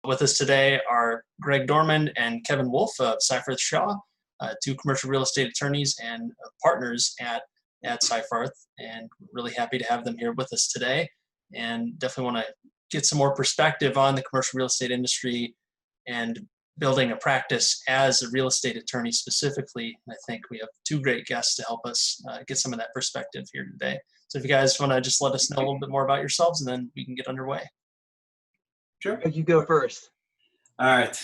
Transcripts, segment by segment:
With us today are Gregg Dorman and Kevin Woolf of Seyfarth Shaw, two commercial real estate attorneys and partners at Seyfarth, and really happy to have them here with us today. And definitely want to get some more perspective on the commercial real estate industry and building a practice as a real estate attorney specifically. And I think we have two great guests to help us get some of that perspective here today. So if you guys want to just let us know a little bit more about yourselves, and then we can get underway. Sure. You go first. All right.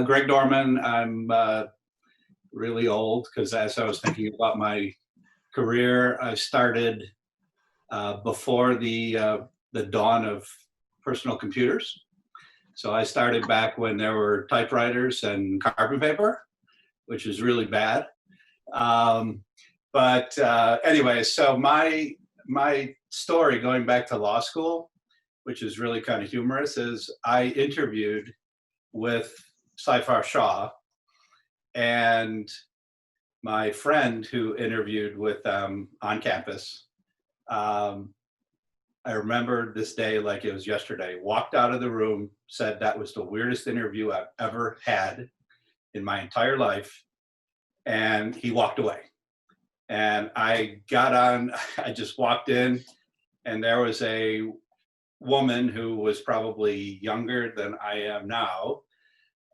Gregg Dorman, I'm really old because as I was thinking about my career, I started before the dawn of personal computers. So I started back when there were typewriters and carbon paper, which is really bad. Anyway, so my story going back to law school, which is really kind of humorous, is I interviewed with Seyfarth Shaw, and my friend who interviewed with them on campus, I remember this day like it was yesterday, walked out of the room, said that was the weirdest interview I've ever had in my entire life, and he walked away. And I got on, I just walked in, and there was a woman who was probably younger than I am now.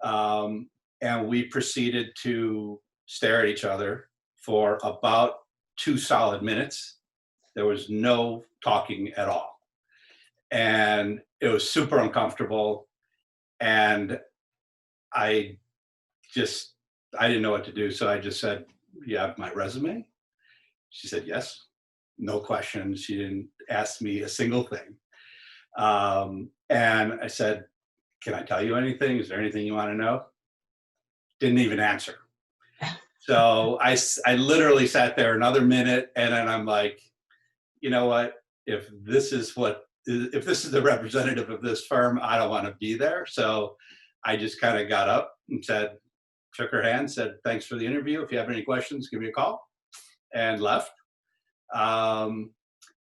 And we proceeded to stare at each other for about 2 solid minutes. There was no talking at all. And it was super uncomfortable. And I didn't know what to do. So I just said, "You have my resume?" She said, "Yes." No questions. She didn't ask me a single thing. And I said, "Can I tell you anything? Is there anything you want to know?" Didn't even answer. So I literally sat there another minute, and then I'm like, you know what? If this is the representative of this firm, I don't want to be there. So I just kind of got up and shook her hand, said, "Thanks for the interview. If you have any questions, give me a call," and left.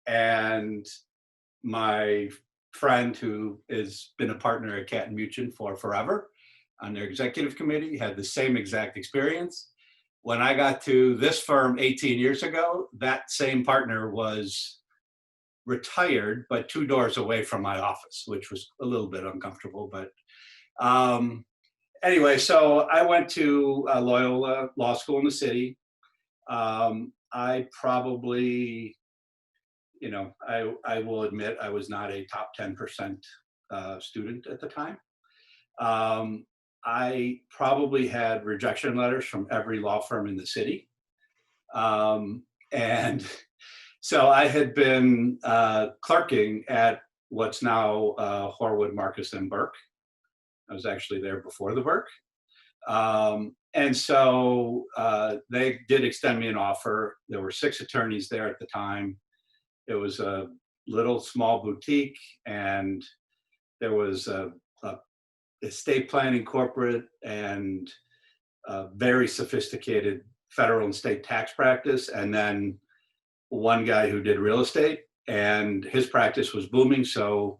And my friend, who has been a partner at Cat & Muchin for forever on their executive committee, had the same exact experience. When I got to this firm 18 years ago, that same partner was retired, but 2 doors away from my office, which was a little bit uncomfortable. But anyway, so I went to Loyola Law School in the city. I probably, I will admit I was not a top 10% student at the time. I probably had rejection letters from every law firm in the city. And so I had been clerking at what's now Horwood, Marcus and Burke. I was actually there before the Burke. And so they did extend me an offer. There were 6 attorneys there at the time. It was a little small boutique, and there was a estate planning corporate and a very sophisticated federal and state tax practice, and then one guy who did real estate, and his practice was booming. So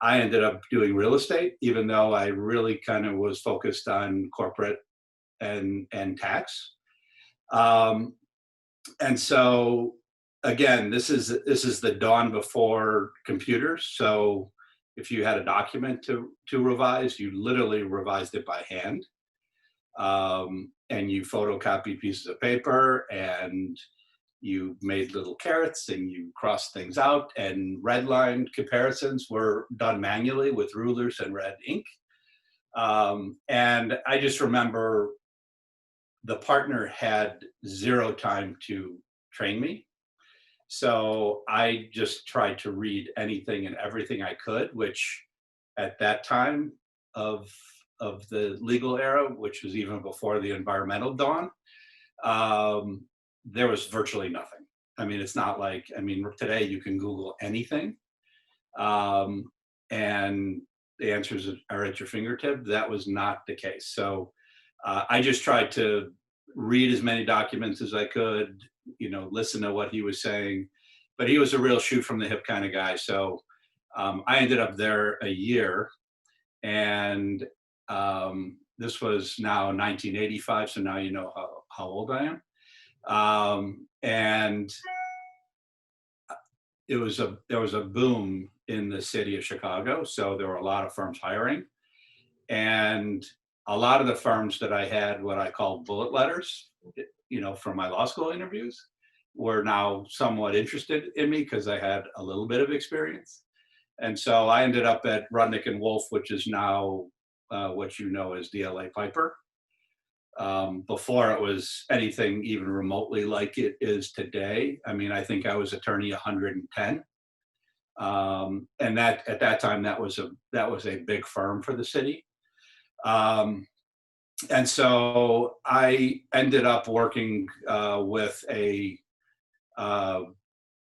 I ended up doing real estate, even though I really kind of was focused on corporate and tax. And so again, this is the dawn before computers. So if you had a document to revise, you literally revised it by hand. And you photocopied pieces of paper, and you made little carets, and you crossed things out, and redline comparisons were done manually with rulers and red ink. And I just remember the partner had 0 time to train me. So I just tried to read anything and everything I could, which at that time of the legal era, which was even before the environmental dawn, there was virtually nothing. I mean, it's not like, today you can Google anything, and the answers are at your fingertip. That was not the case. So I just tried to read as many documents as I could, listen to what he was saying. But he was a real shoot from the hip kind of guy. So I ended up there a year, and this was now 1985, so now you know how old I am. And there was a boom in the city of Chicago, so there were a lot of firms hiring, and a lot of the firms that I had what I call bullet letters, from my law school interviews, were now somewhat interested in me because I had a little bit of experience. And so I ended up at Rudnick and Woolf, which is now what you know as DLA Piper. Before it was anything even remotely like it is today. I mean, I think I was attorney 110. And that at that time, that was a big firm for the city. And so I ended up working with a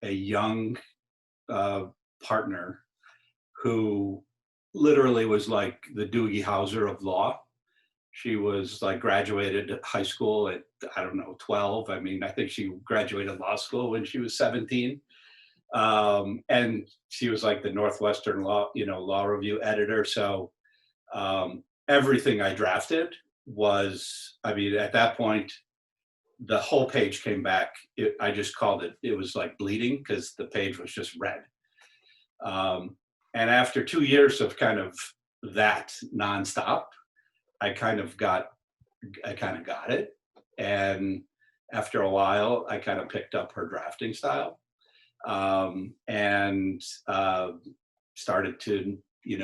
young partner who literally was like the Doogie Howser of law. She was like graduated high school at, I don't know, 12. I mean, I think she graduated law school when she was 17. And she was like the Northwestern Law Review editor. So everything I drafted was, I mean, at that point, the whole page came back. I just called it, it was like bleeding because the page was just red. And after 2 years of kind of that nonstop, I kind of got it. And after a while, I kind of picked up her drafting style, and started to,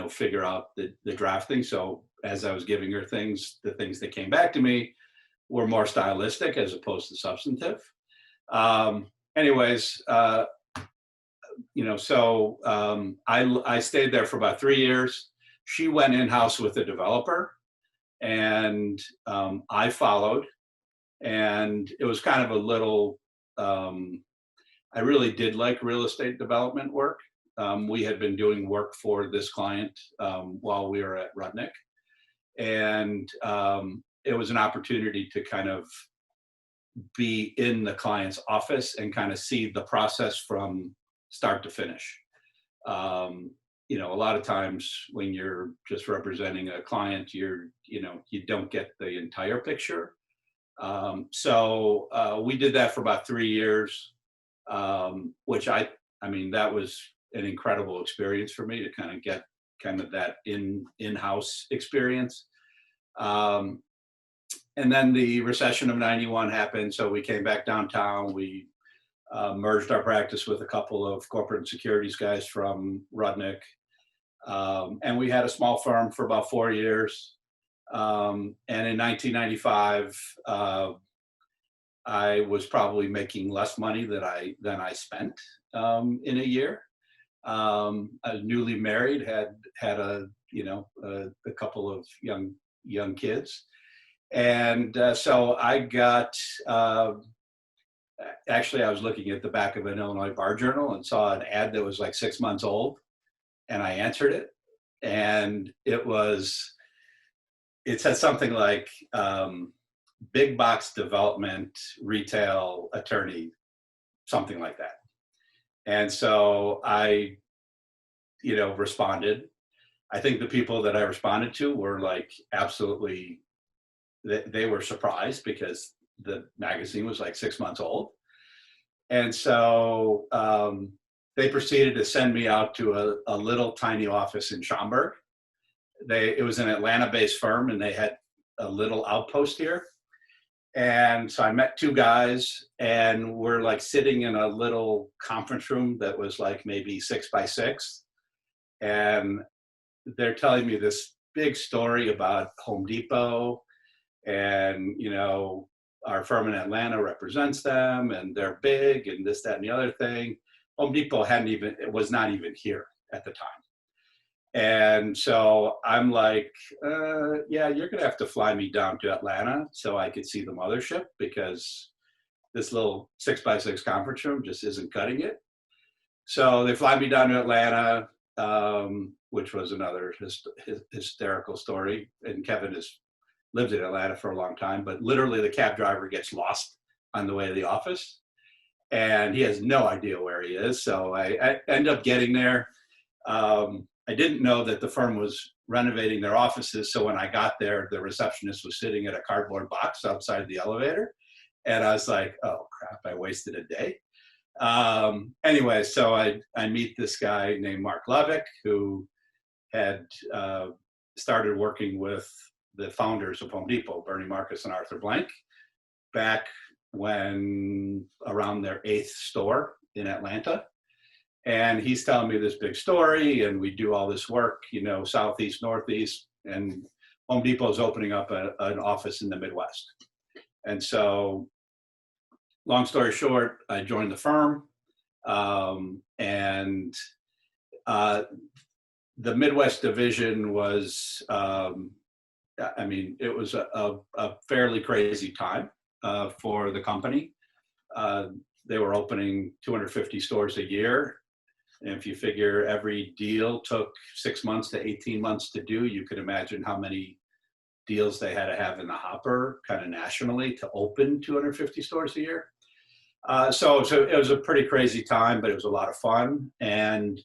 figure out the drafting. So as I was giving her things, the things that came back to me were more stylistic as opposed to substantive. Anyways, so I stayed there for about 3 years. She went in-house with a developer, and I followed. And it was kind of a little, I really did like real estate development work. We had been doing work for this client while we were at Rudnick. And it was an opportunity to kind of be in the client's office and kind of see the process from start to finish. A lot of times when you're just representing a client, you don't get the entire picture. So we did that for about 3 years, which that was an incredible experience for me to kind of get kind of that in-house experience. And then the recession of 91 happened. So we came back downtown. We merged our practice with a couple of corporate and securities guys from Rudnick. And we had a small firm for about 4 years. And in 1995, I was probably making less money than I spent in a year. I was newly married, had a couple of young kids. And so I got, actually, I was looking at the back of an Illinois Bar Journal and saw an ad that was like 6 months old, and I answered it. And it said something like, big box development, retail attorney, something like that. And so I, responded. I think the people that I responded to were like absolutely, they were surprised because the magazine was like 6 months old. And so they proceeded to send me out to a little tiny office in Schaumburg. It was an Atlanta-based firm, and they had a little outpost here. And so I met two guys, and we're like sitting in a little conference room that was like maybe 6 by 6. And they're telling me this big story about Home Depot, and, our firm in Atlanta represents them, and they're big, and this, that, and the other thing. Home Depot was not even here at the time. And so I'm like, yeah, you're going to have to fly me down to Atlanta so I could see the mothership, because this little 6 by 6 conference room just isn't cutting it. So they fly me down to Atlanta, which was another hysterical story. And Kevin has lived in Atlanta for a long time, but literally the cab driver gets lost on the way to the office, and he has no idea where he is. So I end up getting there. I didn't know that the firm was renovating their offices. So when I got there, the receptionist was sitting at a cardboard box outside the elevator. And I was like, oh crap, I wasted a day. Anyway, so I meet this guy named Mark Levick, who had started working with the founders of Home Depot, Bernie Marcus and Arthur Blank, back when around their 8th store in Atlanta. And he's telling me this big story, and we do all this work, you know, Southeast, Northeast, and Home Depot's opening up an office in the Midwest. And so, long story short, I joined the firm, and the Midwest division was, I mean, it was a fairly crazy time for the company. They were opening 250 stores a year. And if you figure every deal took 6 months to 18 months to do, you could imagine how many deals they had to have in the hopper kind of nationally to open 250 stores a year. So it was a pretty crazy time, but it was a lot of fun. And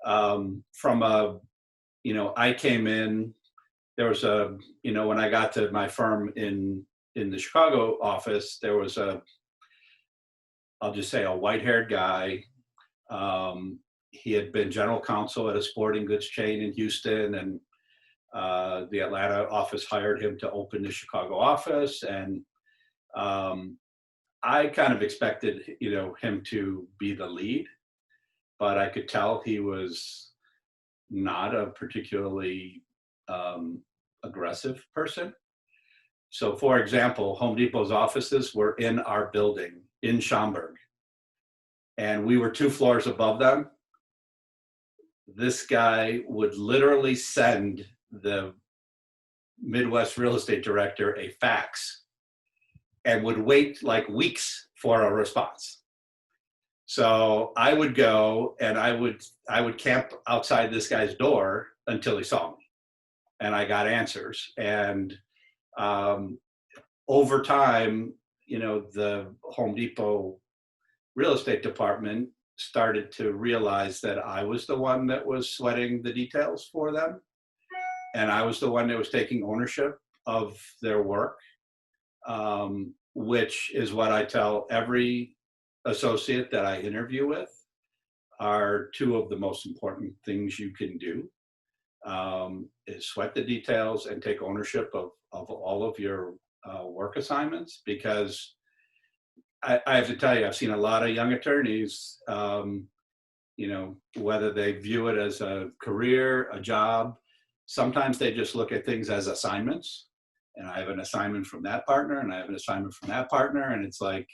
from a, you know, I came in, there was a, you know, when I got to my firm in the Chicago office, there was I'll just say a white-haired guy. He had been general counsel at a sporting goods chain in Houston, and the Atlanta office hired him to open the Chicago office. And I kind of expected, you know, him to be the lead, but I could tell he was not a particularly aggressive person. So, for example, Home Depot's offices were in our building in Schaumburg, and we were 2 floors above them. This guy would literally send the Midwest real estate director a fax and would wait like weeks for a response. So I would go and I would camp outside this guy's door until he saw me, and I got answers. And over time, you know, the Home Depot real estate department started to realize that I was the one that was sweating the details for them, and I was the one that was taking ownership of their work, which is what I tell every associate that I interview with are 2 of the most important things you can do, is sweat the details and take ownership of all of your work assignments. Because I have to tell you, I've seen a lot of young attorneys, you know, whether they view it as a career, a job, sometimes they just look at things as assignments. And I have an assignment from that partner, and I have an assignment from that partner. And it's like,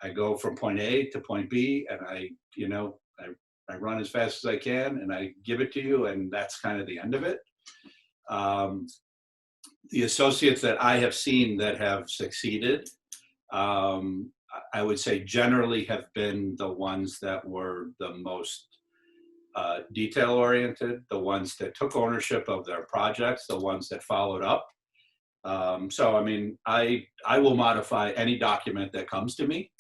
I go from point A to point B, and I run as fast as I can, and I give it to you, and that's kind of the end of it. The associates that I have seen that have succeeded, I would say generally have been the ones that were the most detail-oriented, the ones that took ownership of their projects, the ones that followed up. So, I mean, I will modify any document that comes to me,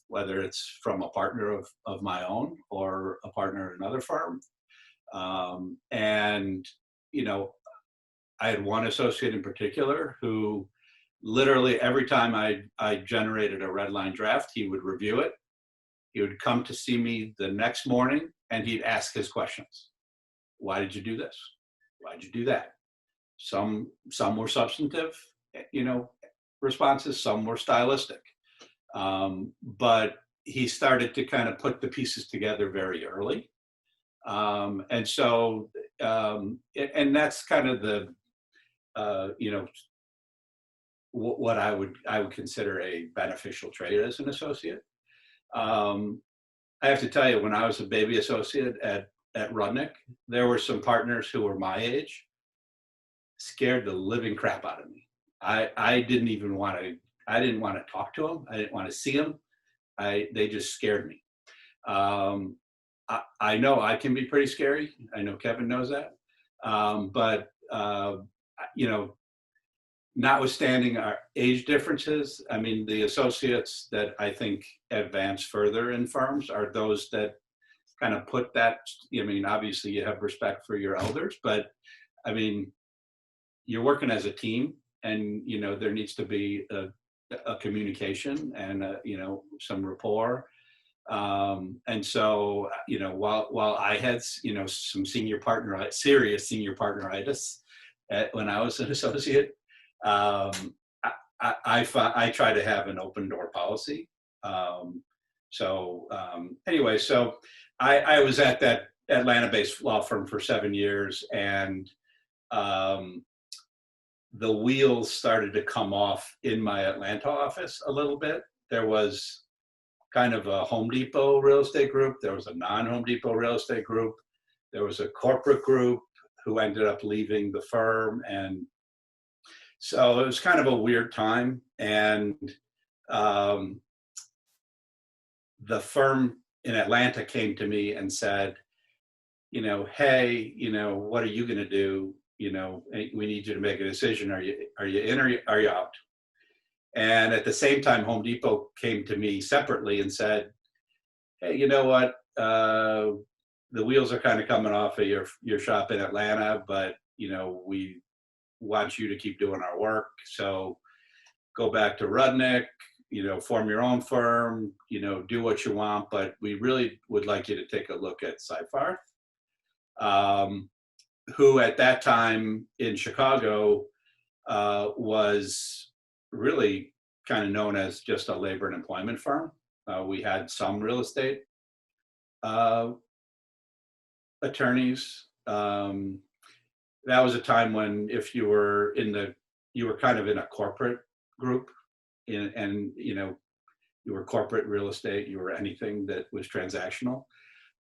whether it's from a partner of my own or a partner in another firm. And, you know, I had one associate in particular who literally every time I generated a red line draft, he would review it. He would come to see me the next morning, and he'd ask his questions. Why did you do this? Why did you do that? Some were substantive, you know, responses. Some were stylistic. But he started to kind of put the pieces together very early. And so, and that's kind of the, you know, what I would consider a beneficial trait as an associate. I have to tell you, when I was a baby associate at Rudnick, there were some partners who were my age, scared the living crap out of me. I didn't want to talk to them. I didn't want to see them. They just scared me. I know I can be pretty scary. I know Kevin knows that. But you know, notwithstanding our age differences, I mean, the associates that I think advance further in firms are those that kind of put that, I mean, obviously you have respect for your elders, but I mean, you're working as a team, and, you know, there needs to be a communication and, you know, some rapport. And so, you know, while I had, you know, some serious senior partneritis when I was an associate, I try to have an open door policy. Anyway, so I was at that Atlanta-based law firm for 7 years, and the wheels started to come off in my Atlanta office a little bit. There was kind of a Home Depot real estate group. There was a non-Home Depot real estate group. There was a corporate group who ended up leaving the firm. And so it was kind of a weird time. And the firm in Atlanta came to me and said, you know, hey, you know, what are you going to do? You know, we need you to make a decision. Are you in or are you out? And at the same time, Home Depot came to me separately and said, hey, you know what? The wheels are kind of coming off of your shop in Atlanta, but, you know, we want you to keep doing our work. So go back to Rudnick, you know, form your own firm, you know, do what you want, but we really would like you to take a look at Seyfarth, who at that time in Chicago was really kind of known as just a labor and employment firm. We had some real estate attorneys. That was a time when if you were you were kind of in a corporate group, and you know, you were corporate real estate, you were anything that was transactional.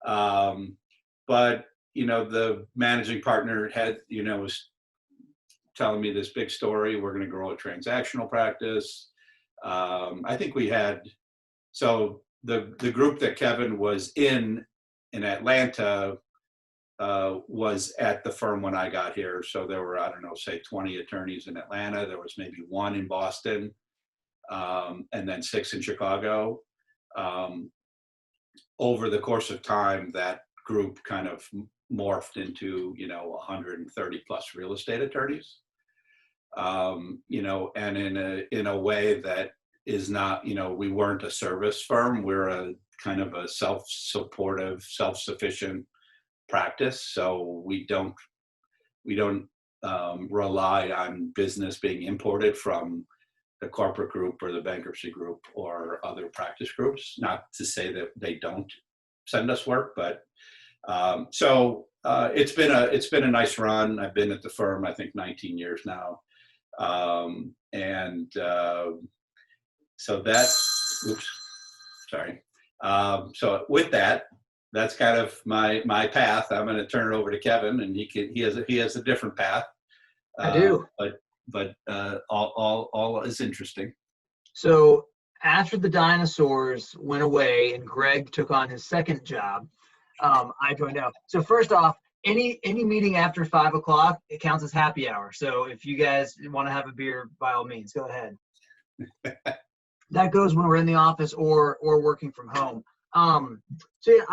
But you know, the managing partner had, you know, was telling me this big story. We're going to grow a transactional practice. I think we had, so the group that Kevin was in Atlanta was at the firm when I got here. So there were, I don't know, say 20 attorneys in Atlanta. There was maybe 1 in Boston, and then 6 in Chicago. Over the course of time, that group kind of morphed into, you know, 130 plus real estate attorneys. You know, and in a way that is not, you know, we weren't a service firm. We're a kind of a self-supportive, self-sufficient practice. So we don't rely on business being imported from the corporate group or the bankruptcy group or other practice groups. Not to say that they don't send us work, but it's been a nice run. I've been at the firm, I think, 19 years now. So that, oops, sorry. So with that, that's kind of my path. I'm going to turn it over to Kevin, and he has a different path. I do, but all is interesting. So after the dinosaurs went away and Gregg took on his second job, I joined out. So first off, any meeting after 5 o'clock, it counts as happy hour. So if you guys want to have a beer, by all means, go ahead. That goes when we're in the office or working from home. So yeah,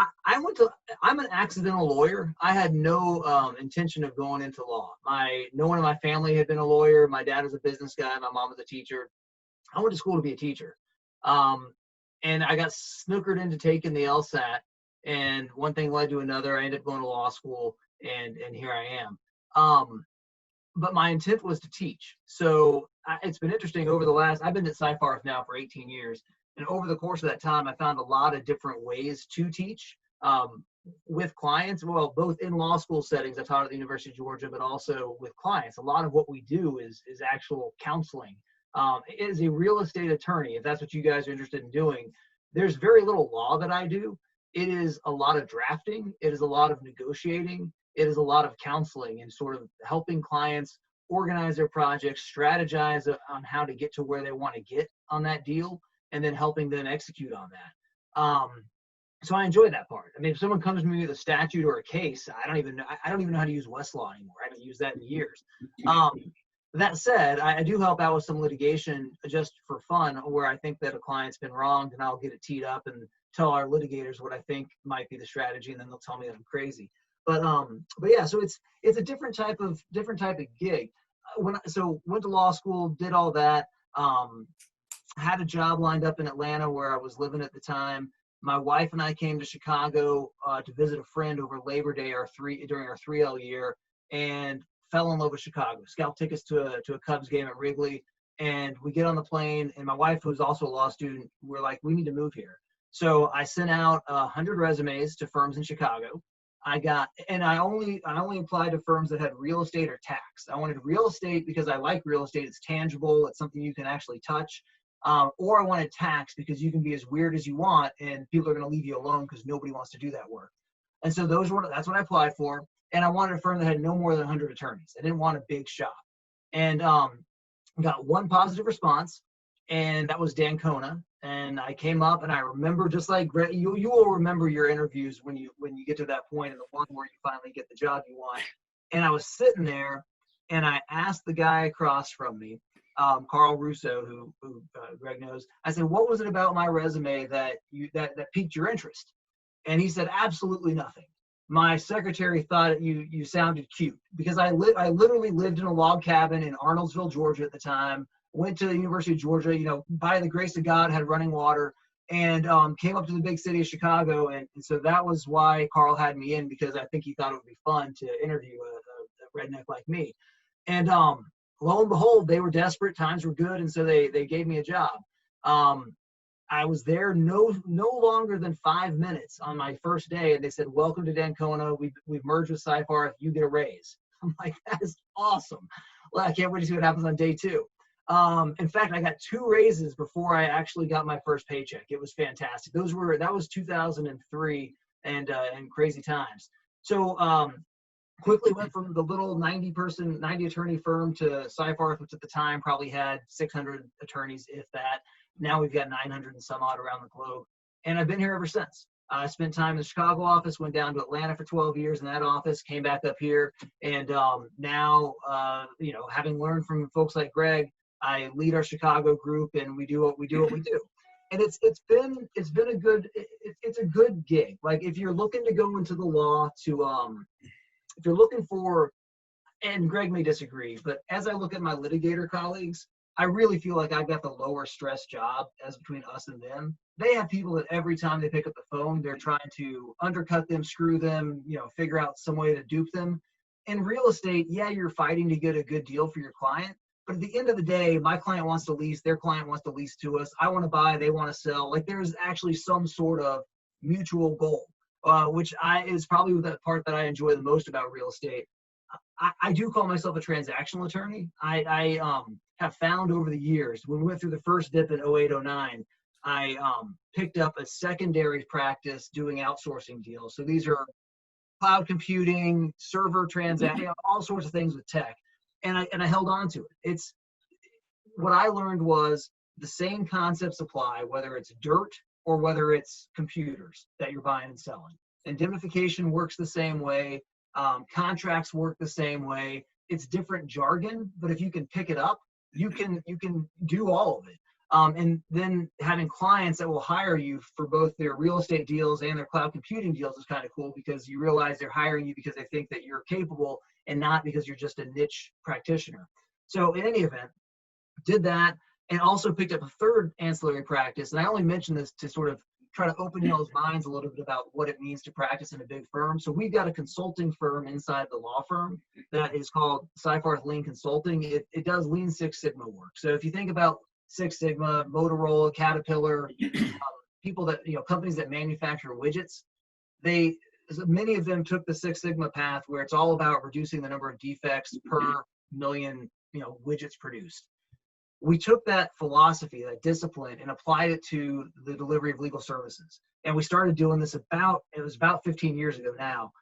I'm an accidental lawyer. I had no intention of going into law. No one in my family had been a lawyer. My dad was a business guy. My mom was a teacher. I went to school to be a teacher. And I got snookered into taking the LSAT, and one thing led to another. I ended up going to law school, and here I am. But my intent was to teach. So it's been interesting I've been at Seyfarth now for 18 years. And over the course of that time, I found a lot of different ways to teach with clients. Well, both in law school settings, I taught at the University of Georgia, but also with clients. A lot of what we do is actual counseling. As a real estate attorney, if that's what you guys are interested in doing, there's very little law that I do. It is a lot of drafting. It is a lot of negotiating. It is a lot of counseling and sort of helping clients organize their projects, strategize on how to get to where they want to get on that deal, and then helping them execute on that. So I enjoy that part. I mean, if someone comes to me with a statute or a case, I don't even know how to use Westlaw anymore. I haven't used that in years. That said, I do help out with some litigation just for fun, where I think that a client's been wronged, and I'll get it teed up and tell our litigators what I think might be the strategy, and then they'll tell me that I'm crazy. But yeah, so it's a different type of gig. Went to law school, did all that. Had a job lined up in Atlanta where I was living at the time. My wife and I came to Chicago to visit a friend over Labor Day, during our 3L year, and fell in love with Chicago. Scalped tickets to a Cubs game at Wrigley, and we get on the plane, and my wife, who's also a law student, we're like, we need to move here. So I sent out 100 resumes to firms in Chicago. I only applied to firms that had real estate or tax. I wanted real estate because I like real estate. It's tangible. It's something you can actually touch. Or I wanted tax because you can be as weird as you want and people are going to leave you alone because nobody wants to do that work. And so that's what I applied for. And I wanted a firm that had no more than 100 attorneys. I didn't want a big shop. And got one positive response, and that was Dancona. And I came up, and I remember, just like Greg, you will remember your interviews when you get to that point, and the one where you finally get the job you want. And I was sitting there, and I asked the guy across from me, Carl Russo, who Greg knows. I said, "What was it about my resume that piqued your interest?" And he said, "Absolutely nothing. My secretary thought you sounded cute," because I literally lived in a log cabin in Arnoldsville, Georgia at the time. Went to the University of Georgia, by the grace of God, had running water, and came up to the big city of Chicago. And so that was why Carl had me in, because I think he thought it would be fun to interview a redneck like me. And lo and behold, they were desperate. Times were good, and so they gave me a job. I was there no longer than 5 minutes on my first day, and they said, "Welcome to Dancona. We've merged with Seyfarth. You get a raise." I'm like, that is awesome. Well, I can't wait to see what happens on day 2. In fact, I got 2 raises before I actually got my first paycheck. It was fantastic. That was 2003 and crazy times. So quickly went from the little 90 attorney firm to Seyfarth, which at the time probably had 600 attorneys, if that. Now we've got 900 and some odd around the globe. And I've been here ever since. I spent time in the Chicago office, went down to Atlanta for 12 years in that office, came back up here. And now, having learned from folks like Greg, I lead our Chicago group, and we do what we do. And it's a good gig. Like, if you're looking to go into the law if you're looking for, and Greg may disagree, but as I look at my litigator colleagues, I really feel like I've got the lower stress job as between us and them. They have people that every time they pick up the phone, they're trying to undercut them, screw them, figure out some way to dupe them. In real estate, yeah, you're fighting to get a good deal for your client. But at the end of the day, my client wants to lease, their client wants to lease to us. I want to buy, they want to sell. Like, there's actually some sort of mutual goal, which is probably the part that I enjoy the most about real estate. I do call myself a transactional attorney. I have found over the years, when we went through the first dip in 08, 09, I picked up a secondary practice doing outsourcing deals. So these are cloud computing, server transacting, all sorts of things with tech. And I held on to it. What I learned was the same concepts apply, whether it's dirt or whether it's computers that you're buying and selling. Indemnification works the same way. Contracts work the same way. It's different jargon, but if you can pick it up, you can do all of it. And then having clients that will hire you for both their real estate deals and their cloud computing deals is kind of cool, because you realize they're hiring you because they think that you're capable and not because you're just a niche practitioner. So in any event, did that, and also picked up a third ancillary practice. And I only mention this to sort of try to open y'all's minds a little bit about what it means to practice in a big firm. So we've got a consulting firm inside the law firm that is called Seyfarth Lean Consulting. It does Lean Six Sigma work. So if you think about Six Sigma, Motorola, Caterpillar, people that, companies that manufacture widgets, many of them took the Six Sigma path, where it's all about reducing the number of defects per million, widgets produced. We took that philosophy, that discipline, and applied it to the delivery of legal services. And we started doing this it was about 15 years ago now.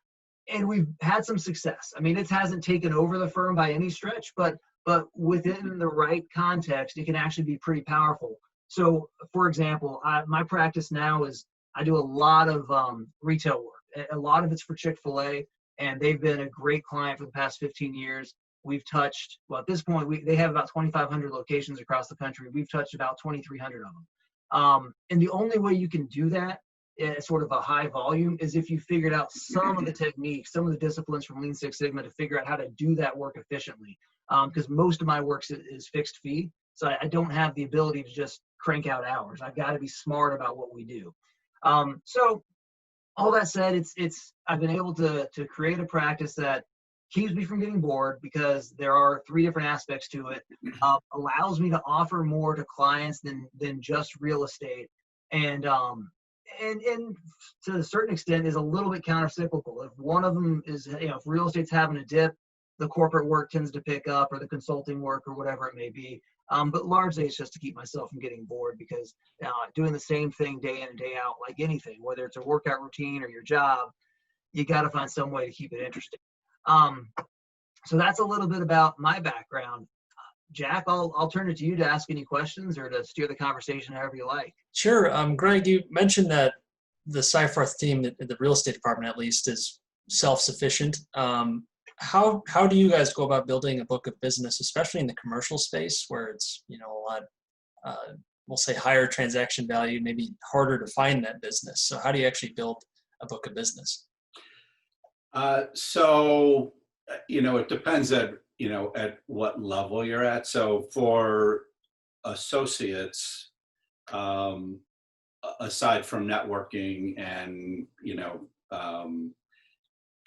And we've had some success. I mean, it hasn't taken over the firm by any stretch, but within the right context, it can actually be pretty powerful. So, for example, my practice now is I do a lot of retail work. A lot of it's for Chick-fil-A, and they've been a great client for the past 15 years. We've touched, at this point, they have about 2,500 locations across the country. We've touched about 2,300 of them. And the only way you can do that at sort of a high volume is if you figured out some of the techniques, some of the disciplines from Lean Six Sigma to figure out how to do that work efficiently. Because most of my work is fixed fee. So I don't have the ability to just crank out hours. I've got to be smart about what we do. So all that said, I've been able to create a practice that keeps me from getting bored because there are 3 different aspects to it. Allows me to offer more to clients than just real estate, and to a certain extent is a little bit countercyclical. If one of them is, if real estate's having a dip, the corporate work tends to pick up, or the consulting work, or whatever it may be. But largely it's just to keep myself from getting bored, because doing the same thing day in and day out, like anything, whether it's a workout routine or your job, you got to find some way to keep it interesting. So that's a little bit about my background. Jack, I'll turn it to you to ask any questions or to steer the conversation however you like. Sure. Greg, you mentioned that the Seyfarth team, the real estate department at least, is self-sufficient. How do you guys go about building a book of business, especially in the commercial space where it's, a lot, we'll say higher transaction value, maybe harder to find that business? So how do you actually build a book of business? So, it depends at what level you're at. So for associates, aside from networking and,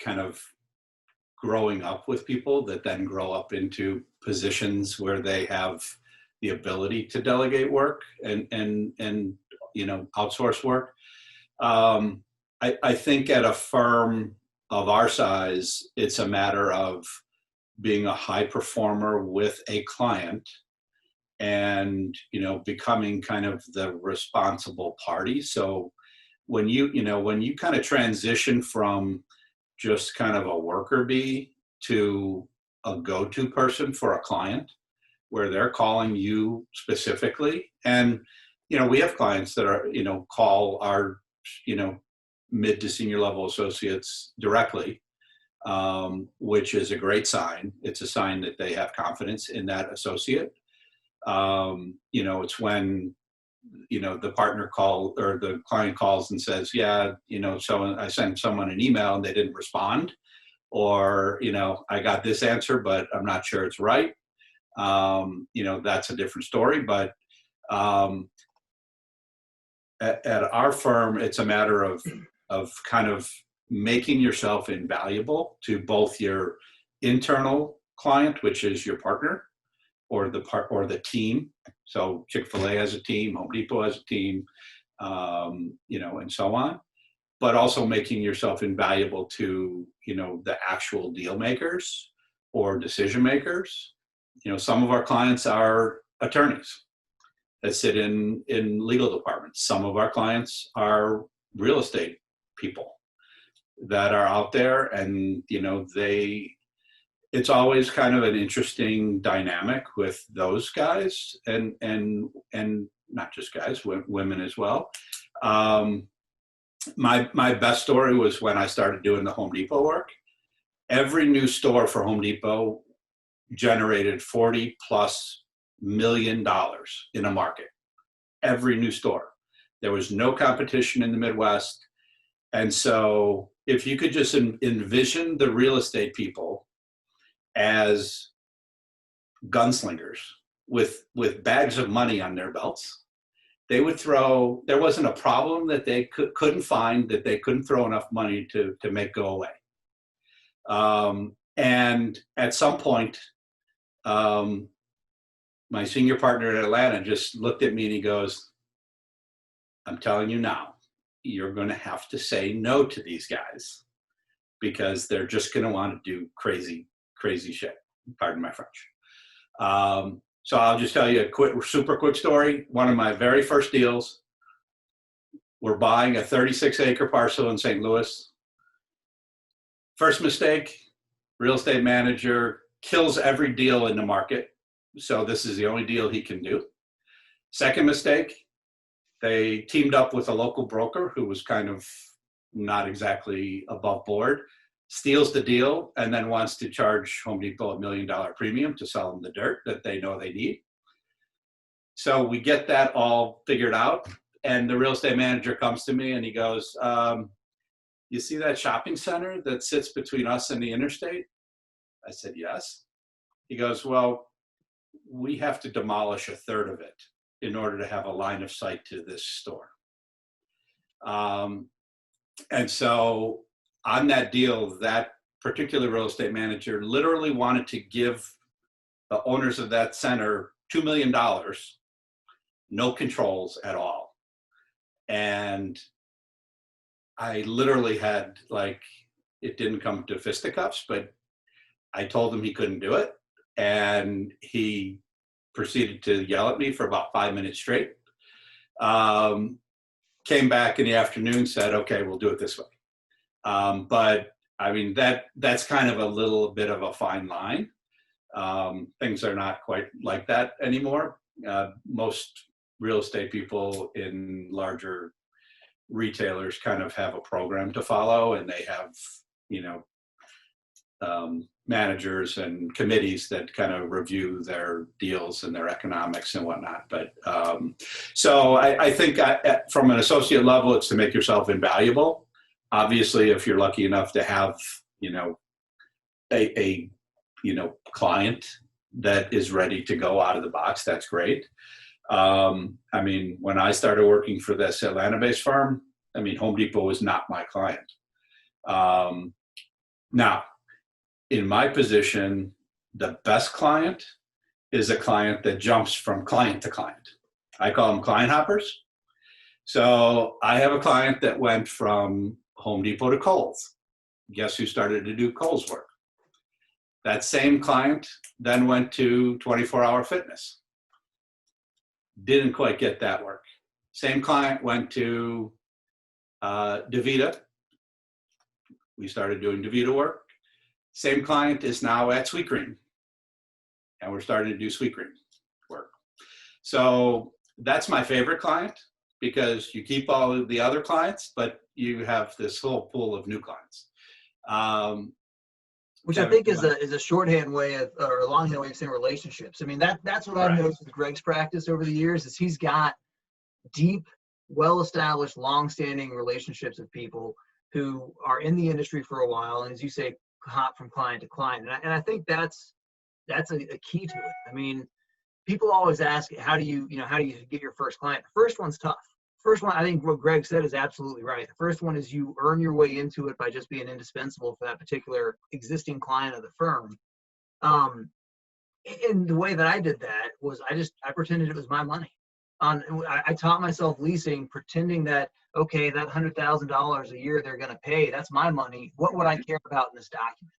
kind of growing up with people that then grow up into positions where they have the ability to delegate work and outsource work. I think at a firm of our size, it's a matter of being a high performer with a client and, becoming kind of the responsible party. So when you kind of transition from just kind of a worker bee to a go-to person for a client where they're calling you specifically. And, we have clients that are, call our, mid to senior level associates directly, which is a great sign. It's a sign that they have confidence in that associate. It's when, the partner or the client calls and says, so I sent someone an email and they didn't respond, or, I got this answer, but I'm not sure it's right. That's a different story. But at our firm, it's a matter of kind of making yourself invaluable to both your internal client, which is your partner, or the team. So Chick-fil-A has a team, Home Depot has a team, and so on. But also making yourself invaluable to, the actual deal makers or decision makers. Some of our clients are attorneys that sit in legal departments. Some of our clients are real estate people that are out there, and it's always kind of an interesting dynamic with those guys, and not just guys, women as well. My best story was when I started doing the Home Depot work. Every new store for Home Depot generated $40+ million in a market. Every new store. There was no competition in the Midwest. And so if you could just envision the real estate people as gunslingers with bags of money on their belts, they would there wasn't a problem that they couldn't find that they couldn't throw enough money to make go away. And at some point, my senior partner in Atlanta just looked at me and he goes, I'm telling you now, you're going to have to say no to these guys because they're just going to want to do crazy shit. Pardon my French. So I'll just tell you a super quick story. One of my very first deals, we're buying a 36-acre parcel in St. Louis. First mistake, real estate manager kills every deal in the market. So this is the only deal he can do. Second mistake, they teamed up with a local broker who was kind of not exactly above board, steals the deal, and then wants to charge Home Depot $1 million premium to sell them the dirt that they know they need. So we get that all figured out. And the real estate manager comes to me and he goes, you see that shopping center that sits between us and the interstate? I said, yes. He goes, well, we have to demolish a third of it in order to have a line of sight to this store. And so on that deal, that particular real estate manager literally wanted to give the owners of that center $2 million, no controls at all. And I literally had, like, it didn't come to fisticuffs, but I told him he couldn't do it. And he proceeded to yell at me for about 5 minutes straight. Came back in the afternoon, said, okay, we'll do it this way. But I mean, that's kind of a little bit of a fine line. Things are not quite like that anymore. Most real estate people in larger retailers kind of have a program to follow, and they have, you know, managers and committees that kind of review their deals and their economics and whatnot. But so I think from an associate level, it's to make yourself invaluable. Obviously, if you're lucky enough to have, you know, a client that is ready to go out of the box, that's great. I mean, when I started working for this Atlanta-based firm, I mean, Home Depot was not my client. Now, in my position, the best client is a client that jumps from client to client. I call them client hoppers. So I have a client that went from Home Depot to Kohl's. Guess who started to do Kohl's work? That same client then went to 24-Hour Fitness. Didn't quite get that work. Same client went to DaVita. We started doing DaVita work. Same client is now at Sweetgreen, and we're starting to do Sweetgreen work. So that's my favorite client, because you keep all of the other clients, but you have this whole pool of new clients. Which I think is a shorthand way of, or a longhand way of saying relationships. I mean, that's what I've noticed with Gregg's practice over the years, is he's got deep, well-established, long-standing relationships with people who are in the industry for a while, and as you say, hop from client to client. And I think that's a key to it. I mean, people always ask, how do you get your first client? The first one's tough. First one, I think what Gregg said is absolutely right. The first one is you earn your way into it by just being indispensable for that particular existing client of the firm. And the way that I did that was I pretended it was my money. I taught myself leasing, pretending that, okay, that $100,000 a year they're going to pay, that's my money. What would I care about in this document?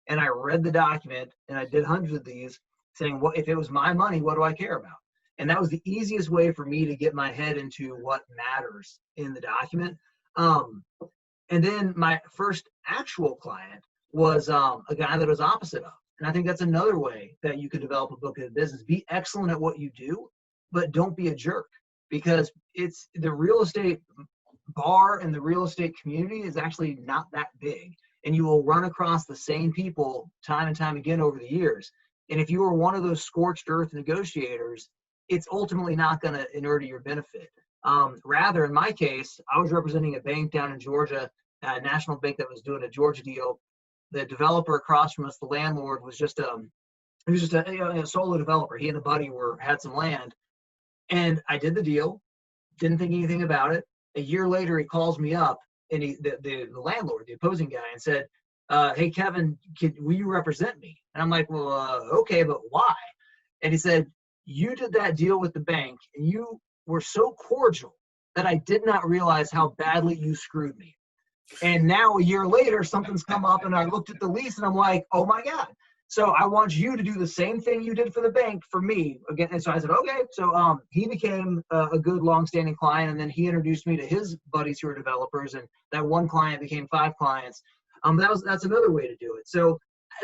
And I read the document, and I did hundreds of these, saying, what if it was my money, what do I care about? And that was the easiest way for me to get my head into what matters in the document. And then my first actual client was a guy that was opposite of. And I think that's another way that you could develop a book of business. Be excellent at what you do, but don't be a jerk, because it's the real estate bar and the real estate community is actually not that big. And you will run across the same people time and time again over the years. And if you are one of those scorched earth negotiators, it's ultimately not going to inure to your benefit. Rather, in my case, I was representing a bank down in Georgia, a national bank that was doing a Georgia deal. The developer across from us, the landlord, was just a solo developer. He and a buddy had some land, and I did the deal. Didn't think anything about it. A year later, he calls me up, and the landlord, the opposing guy, and said, "Hey, Kevin, will you represent me?" And I'm like, "Well, okay, but why?" And he said, "You did that deal with the bank, and you were so cordial that I did not realize how badly you screwed me. And now a year later, something's come up, and I looked at the lease, and I'm like, oh my God. So I want you to do the same thing you did for the bank for me again." And so I said, okay. So he became a good long-standing client, and then he introduced me to his buddies who are developers, and that one client became 5 clients. That's another way to do it. So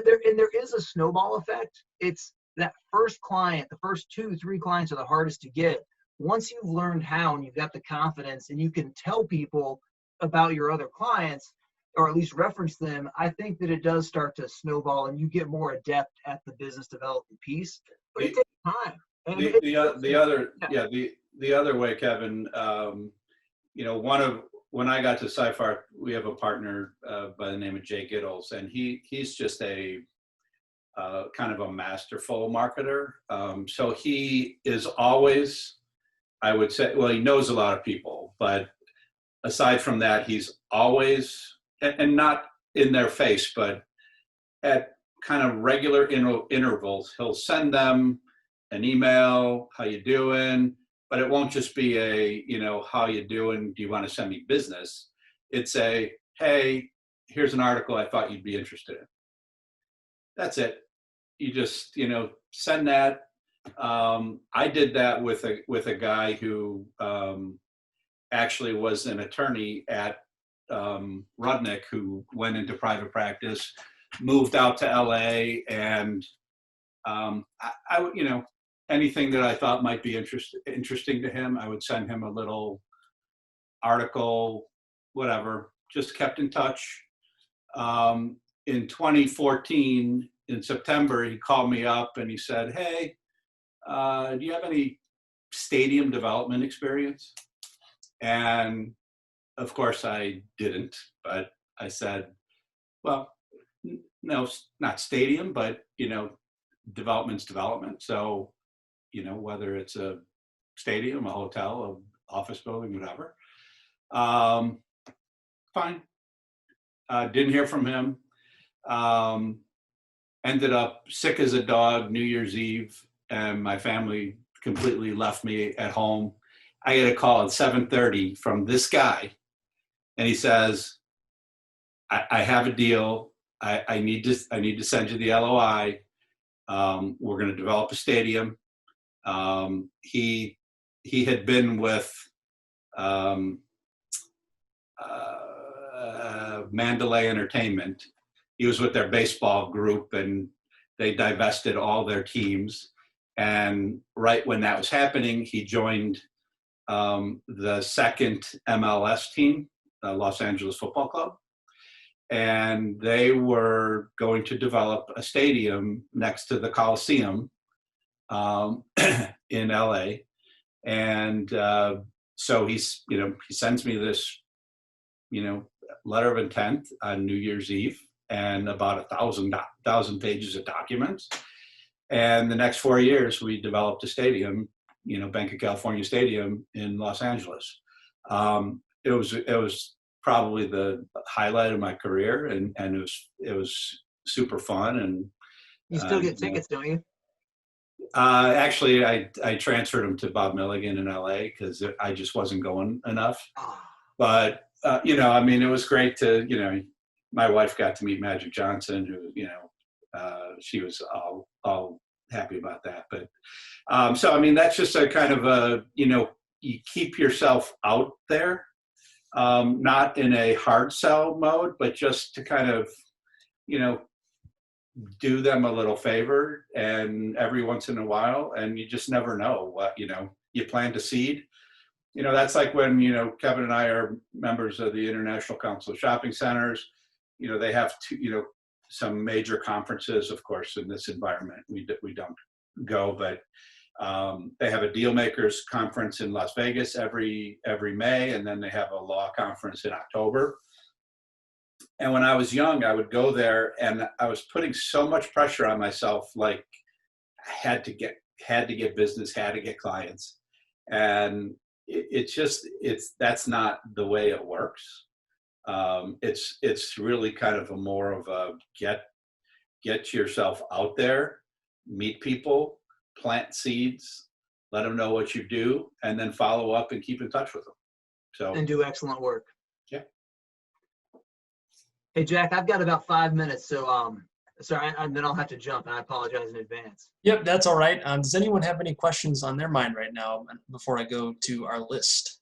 there is a snowball effect. It's that first client, the first 2-3 clients are the hardest to get. Once you've learned how, and you've got the confidence, and you can tell people about your other clients, or at least reference them, I think that it does start to snowball, and you get more adept at the business development piece. But it takes time. And the other way, Kevin, you know, when I got to Seyfarth, we have a partner by the name of Jay Giddles, and he's just a kind of a masterful marketer. So he is always, I would say, well, he knows a lot of people, but aside from that, he's always, and not in their face, but at kind of regular intervals, he'll send them an email, how you doing? But it won't just be a, you know, how you doing? Do you want to send me business? It's a, hey, here's an article I thought you'd be interested in. That's it. You just, you know, send that. I did that with a guy who actually was an attorney at Rudnick, who went into private practice, moved out to LA, and I you know, anything that I thought might be interesting to him, I would send him a little article, whatever. Just kept in touch. In 2014, in September, he called me up and he said, "Hey, do you have any stadium development experience?" And of course I didn't, but I said, well, no, not stadium, but, you know, development's development. So, you know, whether it's a stadium, a hotel, an office building, whatever. Fine. Didn't hear from him. Ended up sick as a dog New Year's Eve, and my family completely left me at home. I get a call at 7:30 from this guy, and he says, I have a deal. I need to send you the LOI. We're going to develop a stadium. He had been with Mandalay Entertainment. He was with their baseball group, and they divested all their teams. And right when that was happening, he joined the second MLS team, the Los Angeles Football Club. And they were going to develop a stadium next to the Coliseum in LA. And so he sends me this, you know, letter of intent on New Year's Eve, and about 1,000 pages of documents. And the next 4 years, we developed a stadium, you know, Bank of California Stadium in Los Angeles. It was probably the highlight of my career, and it was super fun. And you still get tickets, don't you? Actually, I transferred them to Bob Milligan in LA because I just wasn't going enough. But you know, I mean, it was great to, you know, my wife got to meet Magic Johnson, who, you know, she was all happy about that. But so, I mean, that's just a kind of a, you know, you keep yourself out there, not in a hard sell mode, but just to kind of, you know, do them a little favor, and every once in a while, and you just never know what, you know, you plant a seed. You know, that's like when, you know, Kevin and I are members of the International Council of Shopping Centers. You know, they have you know, some major conferences, of course, in this environment. We don't go, but they have a deal makers conference in Las Vegas every May, and then they have a law conference in October. And when I was young, I would go there, and I was putting so much pressure on myself, like I had to get business, had to get clients, and that's not the way it works. It's really kind of a more of a get yourself out there, meet people, plant seeds, let them know what you do, and then follow up and keep in touch with them. So, and do excellent work. Yeah. Hey, Jack, I've got about 5 minutes, so sorry, and then I'll have to jump, and I apologize in advance. Yep, that's all right. Does anyone have any questions on their mind right now before I go to our list?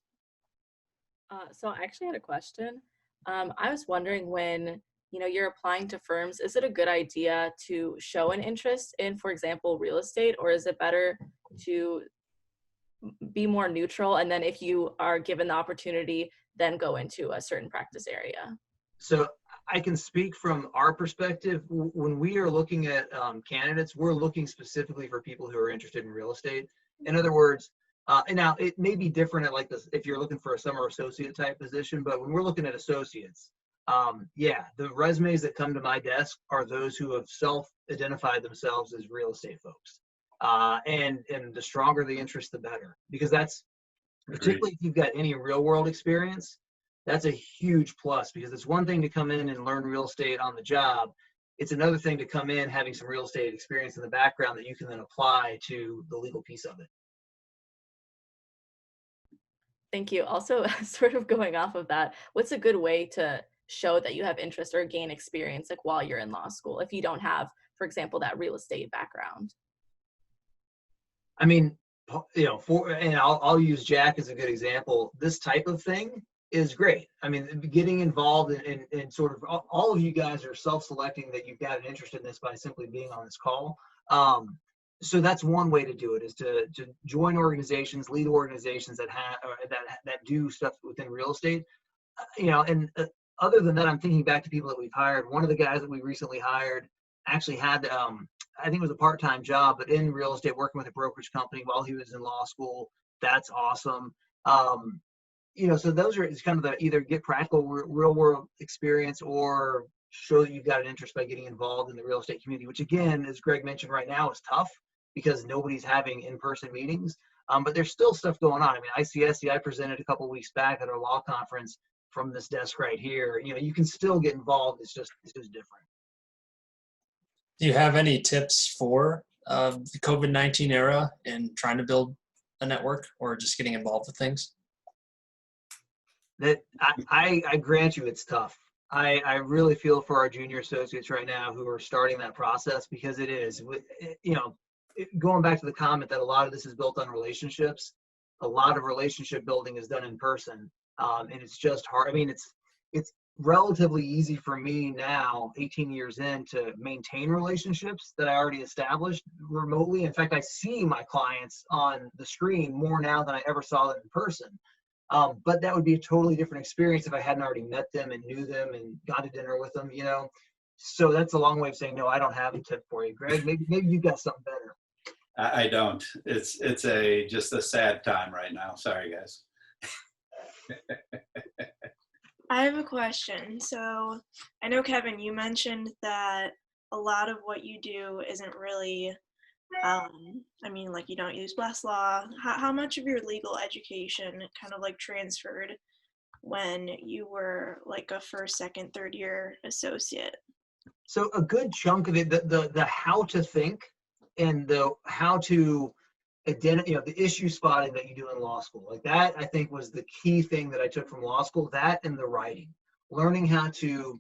So I actually had a question. I was wondering, when, you know, you're applying to firms, is it a good idea to show an interest in, for example, real estate, or is it better to be more neutral, and then if you are given the opportunity, then go into a certain practice area? So I can speak from our perspective. When we are looking at candidates, we're looking specifically for people who are interested in real estate. In other words, And now it may be different at like this if you're looking for a summer associate type position, but when we're looking at associates, yeah, the resumes that come to my desk are those who have self-identified themselves as real estate folks. And the stronger the interest, the better, because that's particularly if you've got any real world experience, that's a huge plus, because it's one thing to come in and learn real estate on the job. It's another thing to come in having some real estate experience in the background that you can then apply to the legal piece of it. Thank you. Also, sort of going off of that, what's a good way to show that you have interest or gain experience like while you're in law school if you don't have, for example, that real estate background? I mean, you know, and I'll use Jack as a good example. This type of thing is great. I mean, getting involved in sort of all of you guys are self-selecting that you've got an interest in this by simply being on this call. So that's one way to do it, is to join organizations, lead organizations that have that do stuff within real estate. You know, and other than that, I'm thinking back to people that we've hired. One of the guys that we recently hired actually had, I think it was a part-time job, but in real estate, working with a brokerage company while he was in law school. That's awesome. You know, so those are, it's kind of the either get practical real world experience or show that you've got an interest by getting involved in the real estate community, which again, as Greg mentioned, right now is tough because nobody's having in-person meetings. But there's still stuff going on. I mean, ICSC, I presented a couple of weeks back at our law conference from this desk right here. You know, you can still get involved. It's just different. Do you have any tips for the COVID-19 era in trying to build a network or just getting involved with things? That I grant you it's tough. I really feel for our junior associates right now who are starting that process, because it is, you know, going back to the comment that a lot of this is built on relationships. A lot of relationship building is done in person, and it's just hard. I mean, it's relatively easy for me now, 18 years in, to maintain relationships that I already established remotely. In fact, I see my clients on the screen more now than I ever saw them in person. But that would be a totally different experience if I hadn't already met them and knew them and gone to dinner with them, you know? So that's a long way of saying, no, I don't have a tip for you, Greg. Maybe you've got something better. I don't. It's just a sad time right now. Sorry, guys. I have a question. So I know, Kevin, you mentioned that a lot of what you do isn't really, I mean, like, you don't use Westlaw. How much of your legal education kind of like transferred when you were like a first, second, third year associate? So a good chunk of it, the how to think and the how to identify, you know, the issue spotting that you do in law school, like that, I think was the key thing that I took from law school. That and the writing, learning how to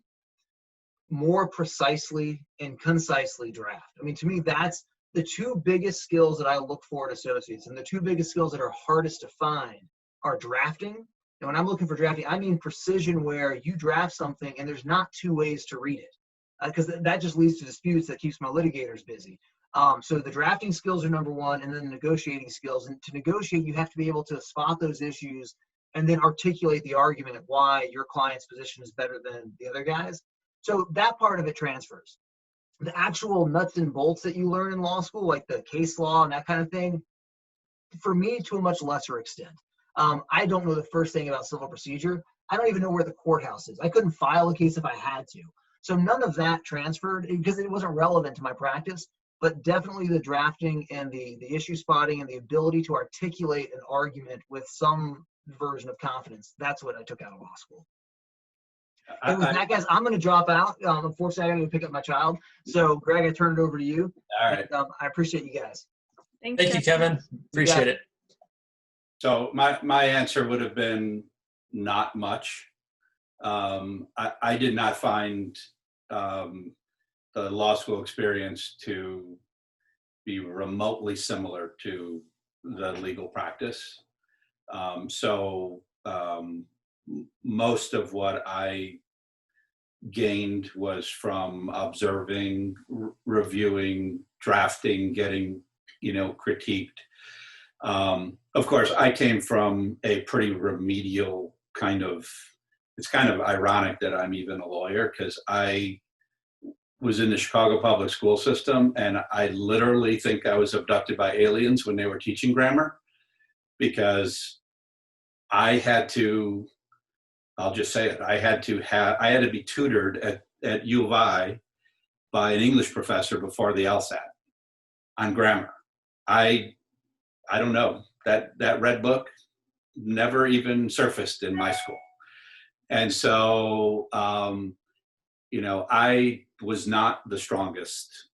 more precisely and concisely draft. I mean, to me, that's the two biggest skills that I look for in associates, and the two biggest skills that are hardest to find are drafting. And when I'm looking for drafting, I mean precision, where you draft something and there's not two ways to read it, because that just leads to disputes that keeps my litigators busy. So the drafting skills are number one, and then the negotiating skills. And to negotiate, you have to be able to spot those issues and then articulate the argument of why your client's position is better than the other guys. So that part of it transfers. The actual nuts and bolts that you learn in law school, like the case law and that kind of thing, for me, to a much lesser extent. I don't know the first thing about civil procedure. I don't even know where the courthouse is. I couldn't file a case if I had to. So none of that transferred because it wasn't relevant to my practice. But definitely the drafting and the issue spotting and the ability to articulate an argument with some version of confidence. That's what I took out of law school. And with that, guys, I'm going to drop out. Unfortunately, I got to pick up my child. So, Greg, I turn it over to you. All right. And, I appreciate you guys. Thank Thank you, Kevin. Appreciate it. So my answer would have been not much. I did not find the law school experience to be remotely similar to the legal practice. Most of what I gained was from observing, reviewing, drafting, getting, critiqued. Of course, I came from a pretty remedial it's kind of ironic that I'm even a lawyer, because I was in the Chicago public school system, and I literally think I was abducted by aliens when they were teaching grammar. because I had to, I'll just say it, I had to be tutored at U of I by an English professor before the LSAT on grammar. I don't know, that red book never even surfaced in my school. And so, you know, I was not the strongest